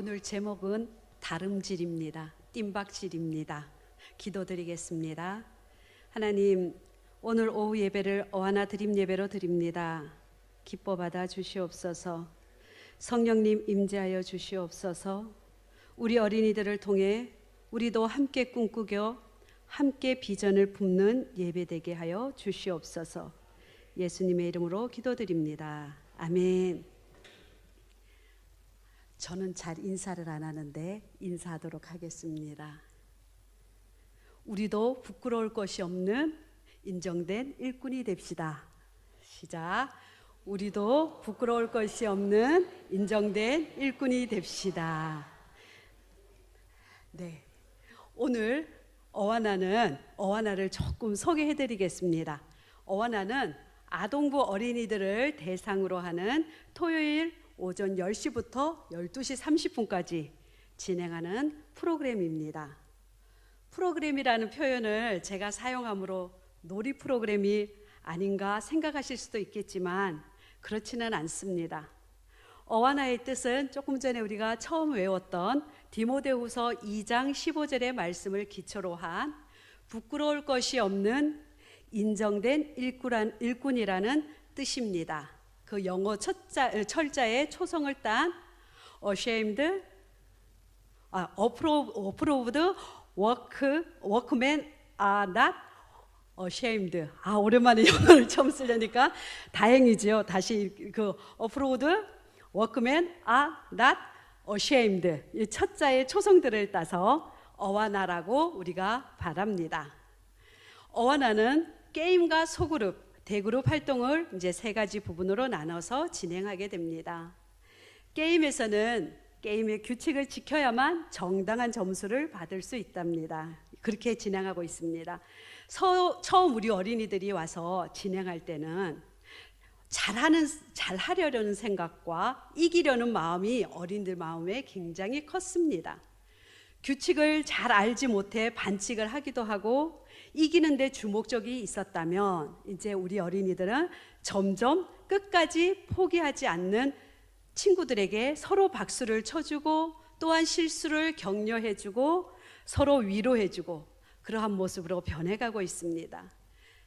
오늘 제목은 다름질입니다. 뜀박질입니다. 기도드리겠습니다. 하나님, 오늘 오후 예배를 어하나 드림 예배로 드립니다. 기뻐 받아 주시옵소서. 성령님 임재하여 주시옵소서. 우리 어린이들을 통해 우리도 함께 꿈꾸며 함께 비전을 품는 예배되게 하여 주시옵소서. 예수님의 이름으로 기도드립니다. 아멘. 저는 잘 인사를 안 하는데 인사하도록 하겠습니다. 우리도 부끄러울 것이 없는 인정된 일꾼이 됩시다. 시작. 우리도 부끄러울 것이 없는 인정된 일꾼이 됩시다. 네, 오늘 어하나를 조금 소개해드리겠습니다. 어하나는 아동부 어린이들을 대상으로 하는 토요일 오전 10시부터 12시 30분까지 진행하는 프로그램입니다. 프로그램이라는 표현을 제가 사용함으로 놀이 프로그램이 아닌가 생각하실 수도 있겠지만 그렇지는 않습니다. 어하나의 뜻은 조금 전에 우리가 처음 외웠던 디모데후서 2장 15절의 말씀을 기초로 한 부끄러울 것이 없는 인정된 일꾼이라는 뜻입니다. 그 영어 철자의 초성을 딴 ashamed, approved workmen are not ashamed. 오랜만에 영어를 처음 쓰려니까 다행이죠. 다시 그 approved workmen are not ashamed. 이 첫자의 초성들을 따서 어하나라고 우리가 말합니다. 어하나는 게임과 소그룹, 대그룹 활동을 이제 세 가지 부분으로 나눠서 진행하게 됩니다. 게임에서는 게임의 규칙을 지켜야만 정당한 점수를 받을 수 있답니다. 그렇게 진행하고 있습니다. 처음 우리 어린이들이 와서 진행할 때는 잘하려는 생각과 이기려는 마음이 어린이들 마음에 굉장히 컸습니다. 규칙을 잘 알지 못해 반칙을 하기도 하고 이기는데 주목적이 있었다면 이제 우리 어린이들은 점점 끝까지 포기하지 않는 친구들에게 서로 박수를 쳐주고 또한 실수를 격려해주고 서로 위로해주고 그러한 모습으로 변해가고 있습니다.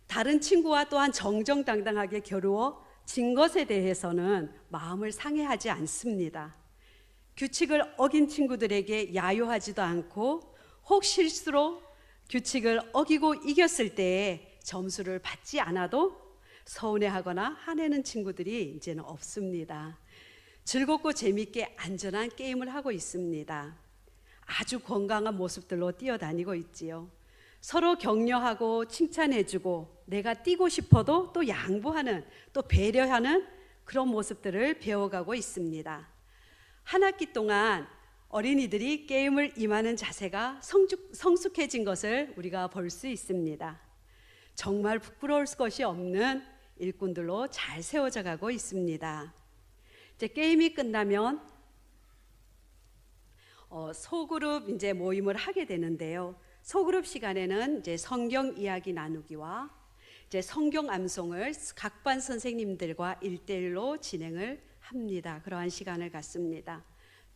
다른 친구와 또한 정정당당하게 겨루어 진 것에 대해서는 마음을 상해하지 않습니다. 규칙을 어긴 친구들에게 야유하지도 않고 혹 실수로 규칙을 어기고 이겼을 때 점수를 받지 않아도 서운해하거나 화내는 친구들이 이제는 없습니다. 즐겁고 재밌게 안전한 게임을 하고 있습니다. 아주 건강한 모습들로 뛰어다니고 있지요. 서로 격려하고 칭찬해주고 내가 뛰고 싶어도 또 양보하는 또 배려하는 그런 모습들을 배워가고 있습니다. 한 학기 동안 어린이들이 게임을 임하는 자세가 성숙해진 것을 우리가 볼 수 있습니다. 정말 부끄러울 것이 없는 일꾼들로 잘 세워져 가고 있습니다. 이제 게임이 끝나면 소그룹 이제 모임을 하게 되는데요. 소그룹 시간에는 이제 성경 이야기 나누기와 이제 성경 암송을 각 반 선생님들과 1대1로 진행을 합니다. 그러한 시간을 갖습니다.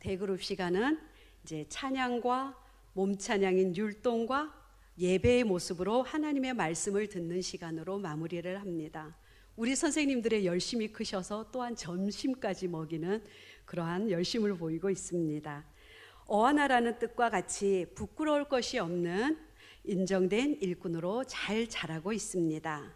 대그룹 시간은 이제 찬양과 몸찬양인 율동과 예배의 모습으로 하나님의 말씀을 듣는 시간으로 마무리를 합니다. 우리 선생님들의 열심이 크셔서 또한 점심까지 먹이는 그러한 열심을 보이고 있습니다. 어하나라는 뜻과 같이 부끄러울 것이 없는 인정된 일꾼으로 잘 자라고 있습니다.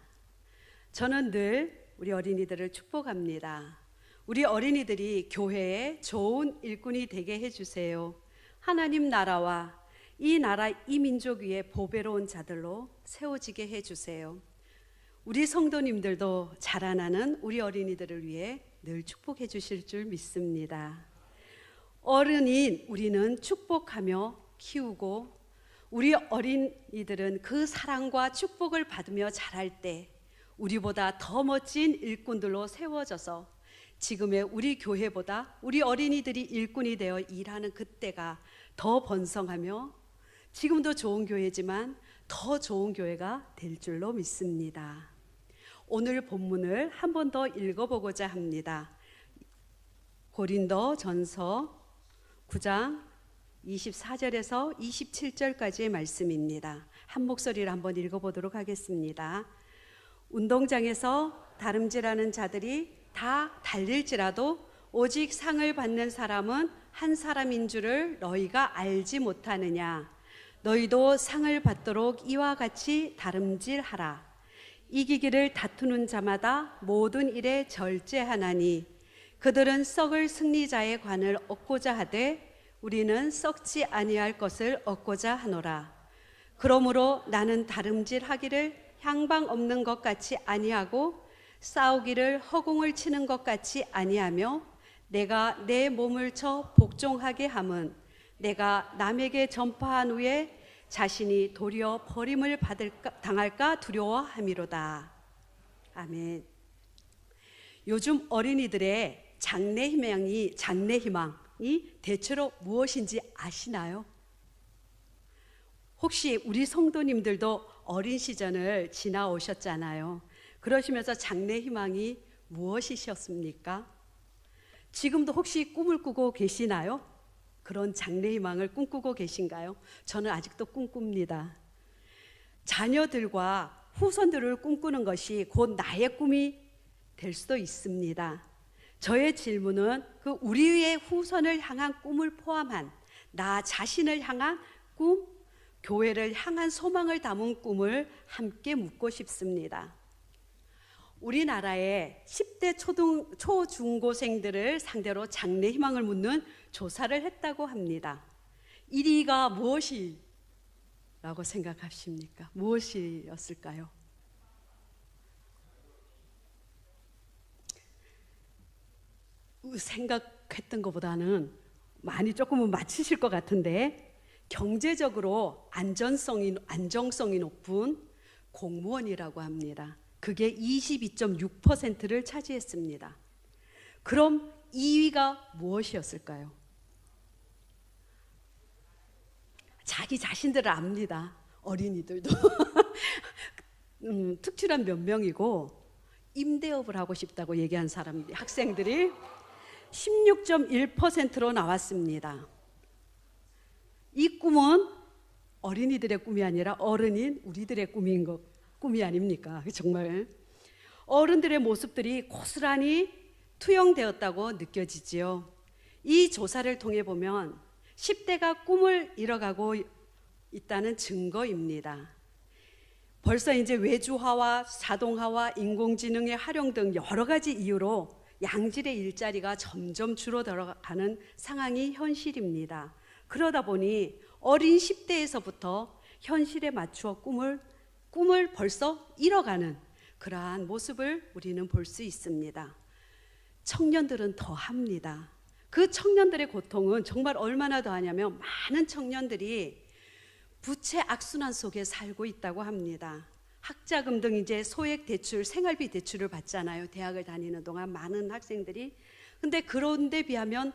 저는 늘 우리 어린이들을 축복합니다. 우리 어린이들이 교회에 좋은 일꾼이 되게 해주세요. 하나님 나라와 이 나라 이 민족 위에 보배로운 자들로 세워지게 해주세요. 우리 성도님들도 자라나는 우리 어린이들을 위해 늘 축복해 주실 줄 믿습니다. 어른인 우리는 축복하며 키우고 우리 어린이들은 그 사랑과 축복을 받으며 자랄 때 우리보다 더 멋진 일꾼들로 세워져서 지금의 우리 교회보다 우리 어린이들이 일꾼이 되어 일하는 그때가 더 번성하며 지금도 좋은 교회지만 더 좋은 교회가 될 줄로 믿습니다. 오늘 본문을 한 번 더 읽어보고자 합니다. 고린도전서 9장 24절에서 27절까지의 말씀입니다. 한 목소리로 한번 읽어보도록 하겠습니다. 운동장에서 다름질하는 자들이 다 달릴지라도 오직 상을 받는 사람은 한 사람인 줄을 너희가 알지 못하느냐. 너희도 상을 받도록 이와 같이 다름질하라. 이기기를 다투는 자마다 모든 일에 절제하나니 그들은 썩을 승리자의 관을 얻고자 하되 우리는 썩지 아니할 것을 얻고자 하노라. 그러므로 나는 다름질하기를 향방 없는 것 같이 아니하고 싸우기를 허공을 치는 것 같이 아니하며 내가 내 몸을 쳐 복종하게 함은 내가 남에게 전파한 후에 자신이 도리어 버림을 당할까 두려워함이로다. 아멘. 요즘 어린이들의 장래 희망이 대체로 무엇인지 아시나요? 혹시 우리 성도님들도 어린 시절을 지나오셨잖아요. 그러시면서 장래 희망이 무엇이셨습니까? 지금도 혹시 꿈을 꾸고 계시나요? 그런 장래 희망을 꿈꾸고 계신가요? 저는 아직도 꿈꿉니다. 자녀들과 후손들을 꿈꾸는 것이 곧 나의 꿈이 될 수도 있습니다. 저의 질문은 그 우리의 후손을 향한 꿈을 포함한 나 자신을 향한 꿈, 교회를 향한 소망을 담은 꿈을 함께 묻고 싶습니다. 우리나라의 10대 초중고생들을 상대로 장래 희망을 묻는 조사를 했다고 합니다. 1위가 무엇이라고 생각하십니까? 무엇이었을까요? 생각했던 것보다는 많이 조금은 맞히실 것 같은데 경제적으로 안정성이 높은 공무원이라고 합니다. 그게 22.6%를 차지했습니다. 그럼 2위가 무엇이었을까요? 자기 자신들을 압니다. 어린이들도. 특출한 몇 명이고 임대업을 하고 싶다고 얘기한 학생들이 16.1%로 나왔습니다. 이 꿈은 어린이들의 꿈이 아니라 어른인 우리들의 꿈이 아닙니까? 정말 어른들의 모습들이 고스란히 투영되었다고 느껴지지요. 이 조사를 통해 보면 10대가 꿈을 잃어가고 있다는 증거입니다. 벌써 이제 외주화와 자동화와 인공지능의 활용 등 여러 가지 이유로 양질의 일자리가 점점 줄어들어가는 상황이 현실입니다. 그러다 보니 어린 10대에서부터 현실에 맞추어 꿈을 벌써 잃어가는 그러한 모습을 우리는 볼 수 있습니다. 청년들은 더 합니다. 그 청년들의 고통은 정말 얼마나 더하냐면 많은 청년들이 부채 악순환 속에 살고 있다고 합니다. 학자금 등 이제 소액 대출, 생활비 대출을 받잖아요. 대학을 다니는 동안 많은 학생들이. 근데 그런데 비하면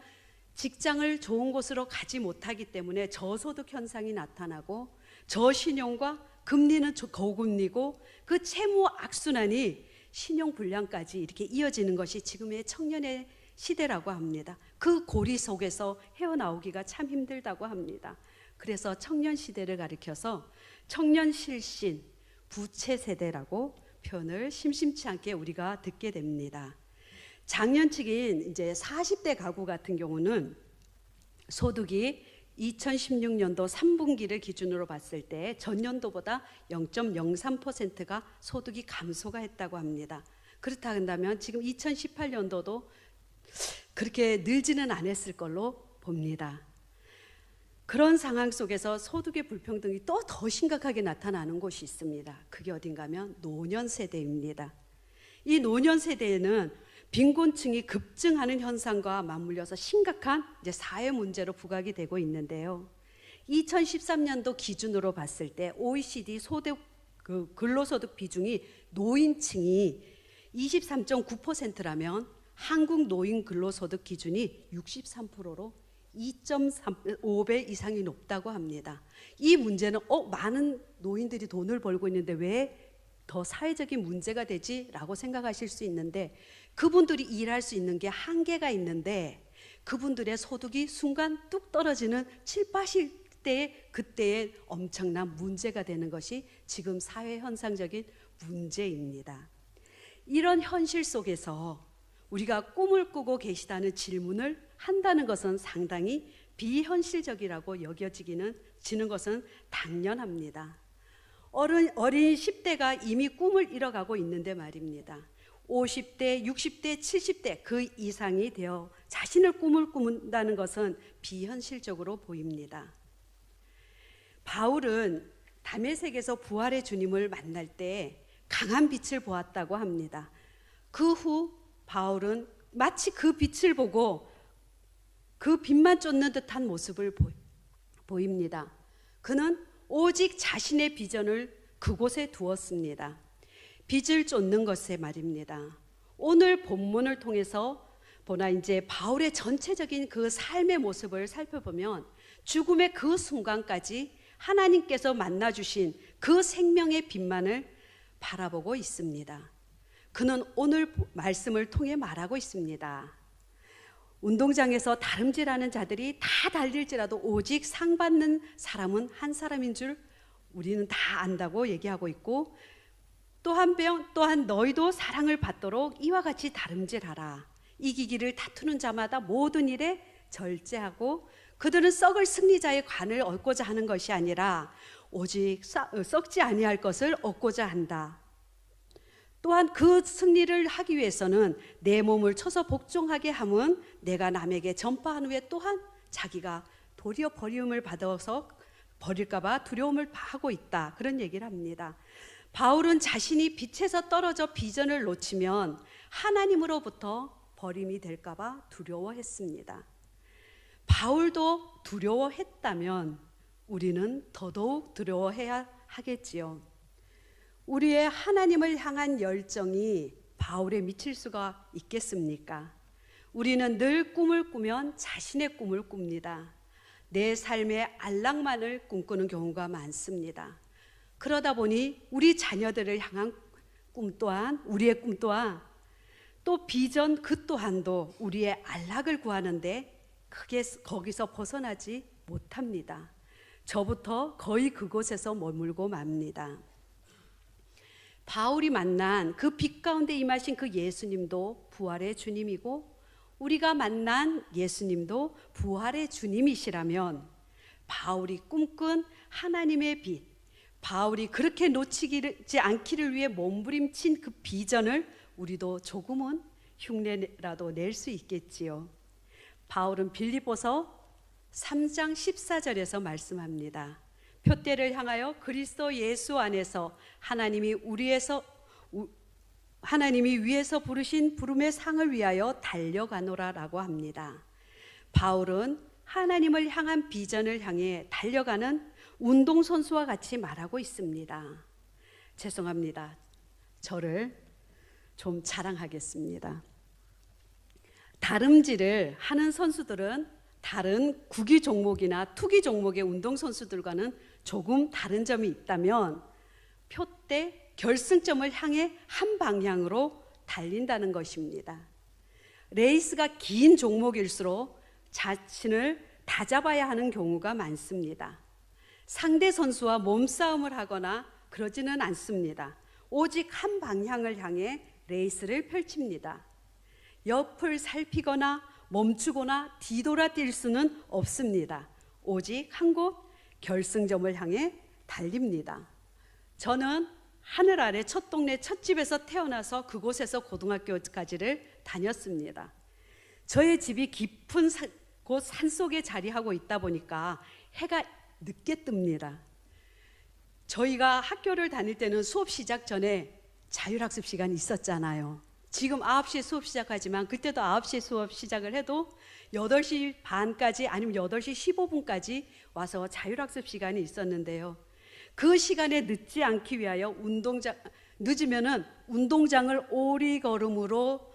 직장을 좋은 곳으로 가지 못하기 때문에 저소득 현상이 나타나고 저신용과 금리는 고금리고 그 채무 악순환이 신용 불량까지 이렇게 이어지는 것이 지금의 청년의 시대라고 합니다. 그 고리 속에서 헤어나오기가 참 힘들다고 합니다. 그래서 청년 시대를 가리켜서 청년 실신, 부채 세대라고 표현을 심심치 않게 우리가 듣게 됩니다. 장년층인 이제 40대 가구 같은 경우는 소득이 2016년도 3분기를 기준으로 봤을 때 전년도보다 0.03%가 소득이 감소가 했다고 합니다. 그렇다 한다면 지금 2018년도도 그렇게 늘지는 않았을 걸로 봅니다. 그런 상황 속에서 소득의 불평등이 또 더 심각하게 나타나는 곳이 있습니다. 그게 어딘가 하면 노년 세대입니다. 이 노년 세대에는 빈곤층이 급증하는 현상과 맞물려서 심각한 이제 사회 문제로 부각이 되고 있는데요. 2013년도 기준으로 봤을 때 OECD 근로소득 비중이 노인층이 23.9%라면 한국 노인 근로소득 기준이 63%로 2.5배 이상이 높다고 합니다. 이 문제는 많은 노인들이 돈을 벌고 있는데 왜 더 사회적인 문제가 되지? 라고 생각하실 수 있는데 그분들이 일할 수 있는 게 한계가 있는데 그분들의 소득이 순간 뚝 떨어지는 7, 80대의 그때의 엄청난 문제가 되는 것이 지금 사회 현상적인 문제입니다. 이런 현실 속에서 우리가 꿈을 꾸고 계시다는 질문을 한다는 것은 상당히 비현실적이라고 여겨지는 것은 당연합니다. 어린 10대가 이미 꿈을 이뤄가고 있는데 말입니다. 50대, 60대, 70대 그 이상이 되어 자신의 꿈을 꾸는다는 것은 비현실적으로 보입니다. 바울은 다메섹에서 부활의 주님을 만날 때 강한 빛을 보았다고 합니다. 그 후 바울은 마치 그 빛을 보고 그 빛만 쫓는 듯한 모습을 보입니다. 그는 오직 자신의 비전을 그곳에 두었습니다. 빛을 쫓는 것에 말입니다. 오늘 본문을 통해서 보나 이제 바울의 전체적인 그 삶의 모습을 살펴보면 죽음의 그 순간까지 하나님께서 만나주신 그 생명의 빛만을 바라보고 있습니다. 그는 오늘 말씀을 통해 말하고 있습니다. 운동장에서 다름질하는 자들이 다 달릴지라도 오직 상 받는 사람은 한 사람인 줄 우리는 다 안다고 얘기하고 있고, 또한 너희도 사랑을 받도록 이와 같이 다름질하라. 이기기를 다투는 자마다 모든 일에 절제하고 그들은 썩을 승리자의 관을 얻고자 하는 것이 아니라 오직 썩지 아니할 것을 얻고자 한다. 또한 그 승리를 하기 위해서는 내 몸을 쳐서 복종하게 함은 내가 남에게 전파한 후에 또한 자기가 도리어 버림을 받아서 버릴까 봐 두려움을 하고 있다. 그런 얘기를 합니다. 바울은 자신이 빛에서 떨어져 비전을 놓치면 하나님으로부터 버림이 될까 봐 두려워했습니다. 바울도 두려워했다면 우리는 더더욱 두려워해야 하겠지요. 우리의 하나님을 향한 열정이 바울에 미칠 수가 있겠습니까? 우리는 늘 꿈을 꾸면 자신의 꿈을 꿉니다. 내 삶의 안락만을 꿈꾸는 경우가 많습니다. 그러다 보니 우리 자녀들을 향한 꿈 또한, 우리의 꿈 또한, 또 비전 그 또한도 우리의 안락을 구하는데 크게 거기서 벗어나지 못합니다. 저부터 거의 그곳에서 머물고 맙니다. 바울이 만난 그 빛 가운데 임하신 그 예수님도 부활의 주님이고 우리가 만난 예수님도 부활의 주님이시라면 바울이 꿈꾼 하나님의 빛, 바울이 그렇게 놓치지 않기를 위해 몸부림친 그 비전을 우리도 조금은 흉내라도 낼 수 있겠지요. 바울은 빌립보서 3장 14절에서 말씀합니다. 표대를 향하여 그리스도 예수 안에서 하나님이 위에서 부르신 부름의 상을 위하여 달려가노라라고 합니다. 바울은 하나님을 향한 비전을 향해 달려가는 운동선수와 같이 말하고 있습니다. 죄송합니다. 저를 좀 자랑하겠습니다. 다름질을 하는 선수들은 다른 구기 종목이나 투기 종목의 운동선수들과는 조금 다른 점이 있다면 표대 결승점을 향해 한 방향으로 달린다는 것입니다. 레이스가 긴 종목일수록 자신을 다잡아야 하는 경우가 많습니다. 상대 선수와 몸싸움을 하거나 그러지는 않습니다. 오직 한 방향을 향해 레이스를 펼칩니다. 옆을 살피거나 멈추거나 뒤돌아 뛸 수는 없습니다. 오직 한 곳 결승점을 향해 달립니다. 저는 하늘 아래 첫 동네 첫 집에서 태어나서 그곳에서 고등학교까지를 다녔습니다. 저의 집이 깊은 곳 산속에 자리하고 있다 보니까 해가 늦게 뜹니다. 저희가 학교를 다닐 때는 수업 시작 전에 자율학습 시간이 있었잖아요. 지금 9시에 수업 시작하지만 그때도 9시에 수업 시작을 해도 8시 반까지 아니면 8시 15분까지 와서 자율학습 시간이 있었는데요. 그 시간에 늦지 않기 위하여 늦으면은 운동장을 오리걸음으로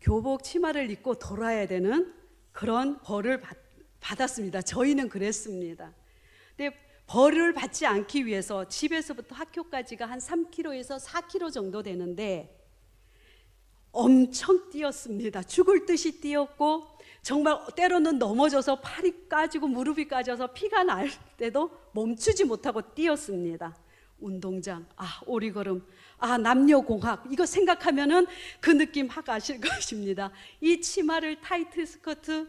교복 치마를 입고 돌아야 되는 그런 벌을 받았습니다. 저희는 그랬습니다. 근데 벌을 받지 않기 위해서 집에서부터 학교까지가 한 3km에서 4km 정도 되는데 엄청 뛰었습니다. 죽을 듯이 뛰었고 정말 때로는 넘어져서 팔이 까지고 무릎이 까져서 피가 날 때도 멈추지 못하고 뛰었습니다. 운동장, 오리걸음, 남녀공학, 이거 생각하면은 그 느낌 확 아실 것입니다. 이 치마를 타이트 스커트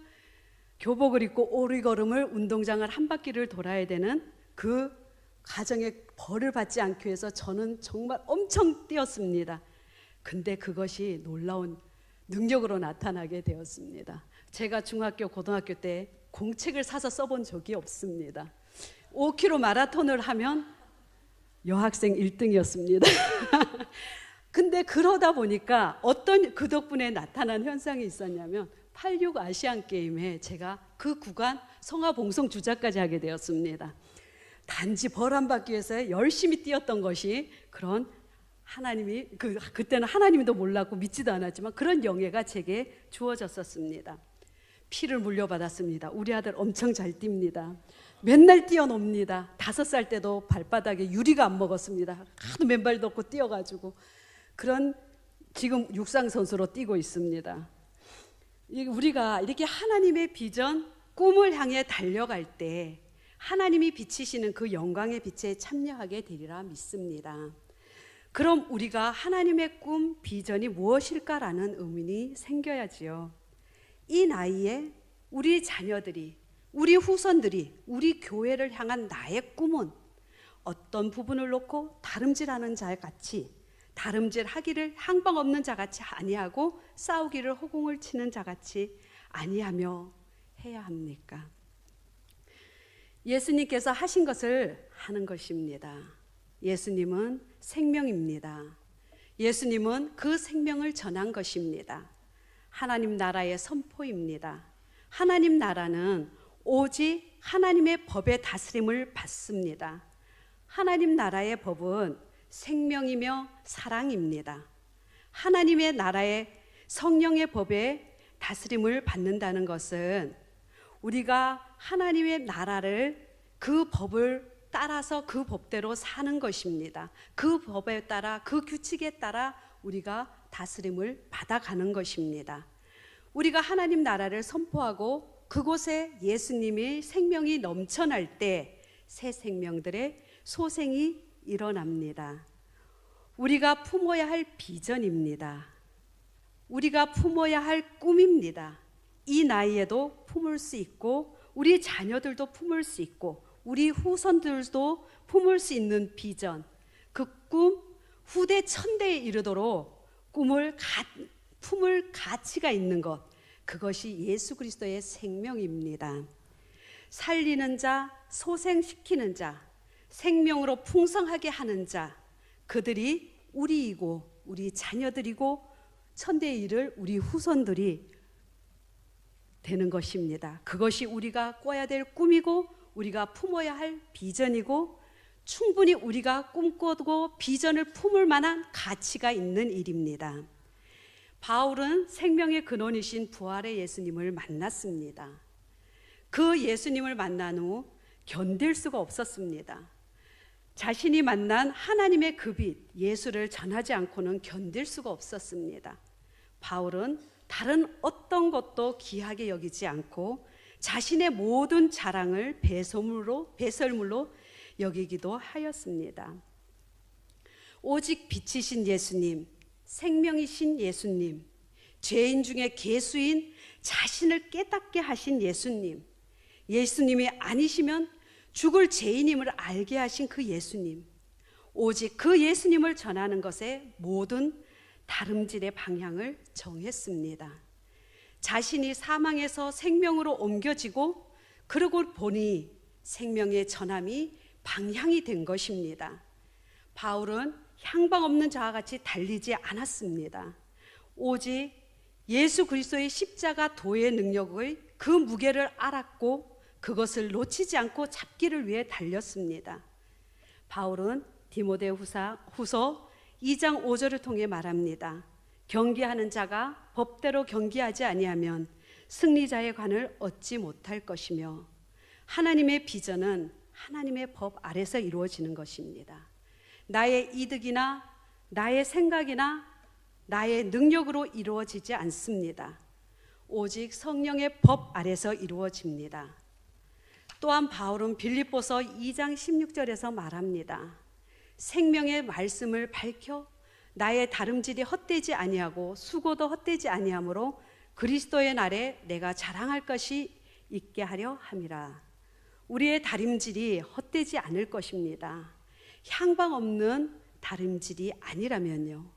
교복을 입고 오리걸음을 운동장을 한 바퀴를 돌아야 되는 그 가정의 벌을 받지 않기 위해서 저는 정말 엄청 뛰었습니다. 근데 그것이 놀라운 능력으로 나타나게 되었습니다. 제가 중학교, 고등학교 때 공책을 사서 써본 적이 없습니다. 5km 마라톤을 하면 여학생 1등이었습니다. 근데 그러다 보니까 어떤 그 덕분에 나타난 현상이 있었냐면 86 아시안 게임에 제가 그 구간 성화봉송 주자까지 하게 되었습니다. 단지 벌 안 받기 위해서 열심히 뛰었던 것이 그런 하나님이 그때는 하나님도 몰랐고 믿지도 않았지만 그런 영예가 제게 주어졌었습니다. 피를 물려받았습니다. 우리 아들 엄청 잘 뜁니다. 맨날 뛰어놉니다. 5살 때도 발바닥에 유리가 안 먹었습니다. 하도 맨발 덮고 뛰어가지고 그런 지금 육상 선수로 뛰고 있습니다. 우리가 이렇게 하나님의 비전, 꿈을 향해 달려갈 때 하나님이 비치시는 그 영광의 빛에 참여하게 되리라 믿습니다. 그럼 우리가 하나님의 꿈, 비전이 무엇일까라는 의문이 생겨야지요. 이 나이에 우리 자녀들이, 우리 후손들이 우리 교회를 향한 나의 꿈은 어떤 부분을 놓고 다름질하는 자같이 다름질하기를 향방 없는 자같이 아니하고 싸우기를 허공을 치는 자같이 아니하며 해야 합니까? 예수님께서 하신 것을 하는 것입니다. 예수님은 생명입니다. 예수님은 그 생명을 전한 것입니다. 하나님 나라의 선포입니다. 하나님 나라는 오직 하나님의 법의 다스림을 받습니다. 하나님 나라의 법은 생명이며 사랑입니다. 하나님의 나라의 성령의 법의 다스림을 받는다는 것은 우리가 하나님의 나라를 그 법을 따라서 그 법대로 사는 것입니다. 그 법에 따라 그 규칙에 따라 우리가 다스림을 받아가는 것입니다. 우리가 하나님 나라를 선포하고 그곳에 예수님의 생명이 넘쳐날 때 새 생명들의 소생이 일어납니다. 우리가 품어야 할 비전입니다. 우리가 품어야 할 꿈입니다. 이 나이에도 품을 수 있고 우리 자녀들도 품을 수 있고 우리 후손들도 품을 수 있는 비전, 그 꿈 후대 천대에 이르도록 품을 가치가 있는 것, 그것이 예수 그리스도의 생명입니다. 살리는 자, 소생시키는 자, 생명으로 풍성하게 하는 자, 그들이 우리이고 우리 자녀들이고 천대에 이를 우리 후손들이 되는 것입니다. 그것이 우리가 꿔야 될 꿈이고 우리가 품어야 할 비전이고 충분히 우리가 꿈꾸고 비전을 품을 만한 가치가 있는 일입니다. 바울은 생명의 근원이신 부활의 예수님을 만났습니다. 그 예수님을 만난 후 견딜 수가 없었습니다. 자신이 만난 하나님의 그 빛, 예수를 전하지 않고는 견딜 수가 없었습니다. 바울은 다른 어떤 것도 귀하게 여기지 않고 자신의 모든 자랑을 배설물로 여기기도 하였습니다. 오직 빛이신 예수님, 생명이신 예수님, 죄인 중에 괴수인 자신을 깨닫게 하신 예수님, 예수님이 아니시면 죽을 죄인임을 알게 하신 그 예수님, 오직 그 예수님을 전하는 것에 모든 다름질의 방향을 정했습니다. 자신이 사망에서 생명으로 옮겨지고 그러고 보니 생명의 전함이 방향이 된 것입니다. 바울은 향방 없는 자와 같이 달리지 않았습니다. 오직 예수 그리스도의 십자가 도의 능력의 그 무게를 알았고 그것을 놓치지 않고 잡기를 위해 달렸습니다. 바울은 디모데 후서 2장 5절을 통해 말합니다. 경계하는 자가 법대로 경계하지 아니하면 승리자의 관을 얻지 못할 것이며 하나님의 비전은 하나님의 법 아래서 이루어지는 것입니다. 나의 이득이나 나의 생각이나 나의 능력으로 이루어지지 않습니다. 오직 성령의 법 아래서 이루어집니다. 또한 바울은 빌립보서 2장 16절에서 말합니다. 생명의 말씀을 밝혀 나의 다름질이 헛되지 아니하고 수고도 헛되지 아니하므로 그리스도의 날에 내가 자랑할 것이 있게 하려 함이라. 우리의 다름질이 헛되지 않을 것입니다. 향방 없는 다름질이 아니라면요.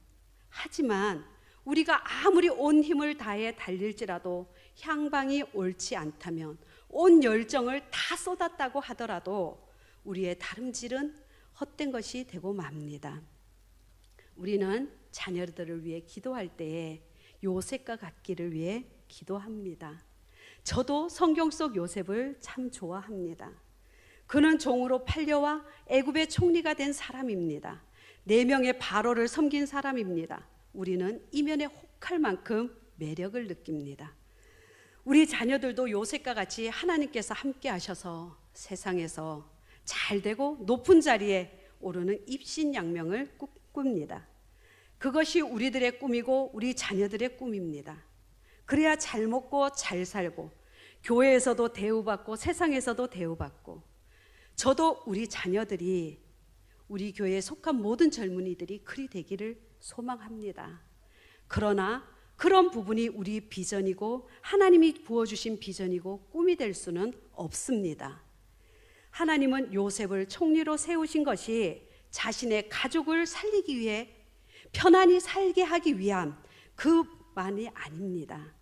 하지만 우리가 아무리 온 힘을 다해 달릴지라도 향방이 옳지 않다면, 온 열정을 다 쏟았다고 하더라도 우리의 다름질은 헛된 것이 되고 맙니다. 우리는 자녀들을 위해 기도할 때에 요셉과 같기를 위해 기도합니다. 저도 성경 속 요셉을 참 좋아합니다. 그는 종으로 팔려와 애굽의 총리가 된 사람입니다. 4명의 바로를 섬긴 사람입니다. 우리는 이면에 혹할 만큼 매력을 느낍니다. 우리 자녀들도 요셉과 같이 하나님께서 함께 하셔서 세상에서 잘 되고 높은 자리에 오르는 입신양명을 꿈꿉니다. 그것이 우리들의 꿈이고 우리 자녀들의 꿈입니다. 그래야 잘 먹고 잘 살고 교회에서도 대우받고 세상에서도 대우받고, 저도 우리 자녀들이, 우리 교회에 속한 모든 젊은이들이 그리 되기를 소망합니다. 그러나 그런 부분이 우리 비전이고 하나님이 부어주신 비전이고 꿈이 될 수는 없습니다. 하나님은 요셉을 총리로 세우신 것이 자신의 가족을 살리기 위해, 편안히 살게 하기 위한 그만이 아닙니다.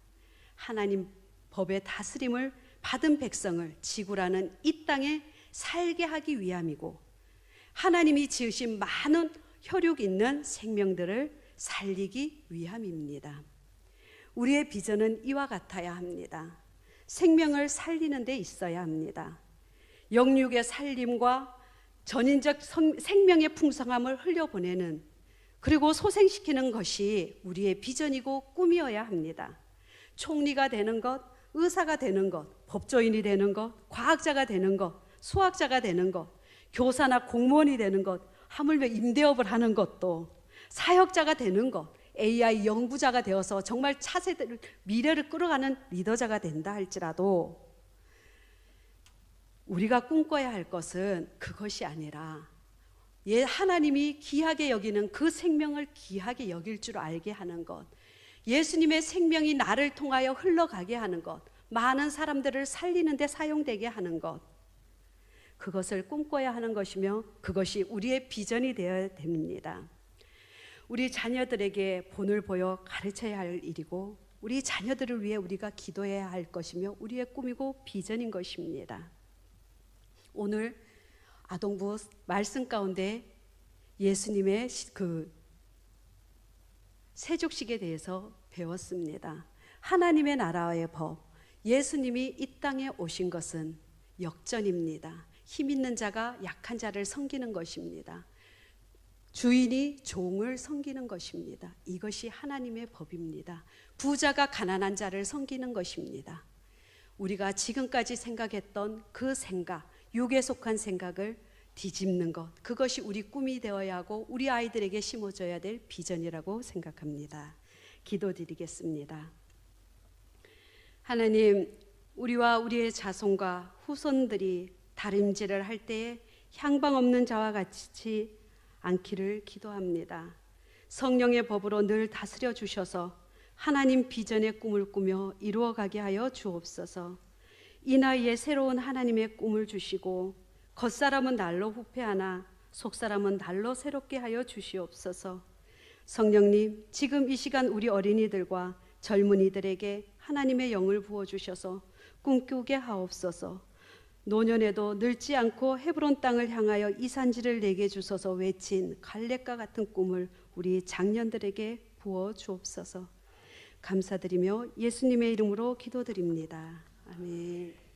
하나님 법의 다스림을 받은 백성을 지구라는 이 땅에 살게 하기 위함이고, 하나님이 지으신 많은 혈육 있는 생명들을 살리기 위함입니다. 우리의 비전은 이와 같아야 합니다. 생명을 살리는 데 있어야 합니다. 영육의 살림과 전인적 생명의 풍성함을 흘려보내는, 그리고 소생시키는 것이 우리의 비전이고 꿈이어야 합니다. 총리가 되는 것, 의사가 되는 것, 법조인이 되는 것, 과학자가 되는 것, 수학자가 되는 것, 교사나 공무원이 되는 것, 하물며 임대업을 하는 것도, 사역자가 되는 것, AI 연구자가 되어서 정말 차세대를, 미래를 끌어가는 리더자가 된다 할지라도 우리가 꿈꿔야 할 것은 그것이 아니라 하나님이 귀하게 여기는 그 생명을 귀하게 여길 줄 알게 하는 것, 예수님의 생명이 나를 통하여 흘러가게 하는 것, 많은 사람들을 살리는 데 사용되게 하는 것, 그것을 꿈꿔야 하는 것이며 그것이 우리의 비전이 되어야 됩니다. 우리 자녀들에게 본을 보여 가르쳐야 할 일이고, 우리 자녀들을 위해 우리가 기도해야 할 것이며 우리의 꿈이고 비전인 것입니다. 오늘 아동부 말씀 가운데 예수님의 그 세족식에 대해서 배웠습니다. 하나님의 나라의 법, 예수님이 이 땅에 오신 것은 역전입니다. 힘 있는 자가 약한 자를 섬기는 것입니다. 주인이 종을 섬기는 것입니다. 이것이 하나님의 법입니다. 부자가 가난한 자를 섬기는 것입니다. 우리가 지금까지 생각했던 그 생각, 육에 속한 생각을 뒤집는 것, 그것이 우리 꿈이 되어야 하고 우리 아이들에게 심어줘야 될 비전이라고 생각합니다. 기도드리겠습니다. 하나님, 우리와 우리의 자손과 후손들이 다림질을 할 때에 향방 없는 자와 같이 않기를 기도합니다. 성령의 법으로 늘 다스려 주셔서 하나님 비전의 꿈을 꾸며 이루어가게 하여 주옵소서. 이 나이에 새로운 하나님의 꿈을 주시고 겉사람은 날로 후패하나 속사람은 날로 새롭게 하여 주시옵소서. 성령님, 지금 이 시간 우리 어린이들과 젊은이들에게 하나님의 영을 부어주셔서 꿈꾸게 하옵소서. 노년에도 늙지 않고 헤브론 땅을 향하여 이산지를 내게 주소서 외친 갈렙과 같은 꿈을 우리 장년들에게 부어 주옵소서. 감사드리며 예수님의 이름으로 기도드립니다. 아멘.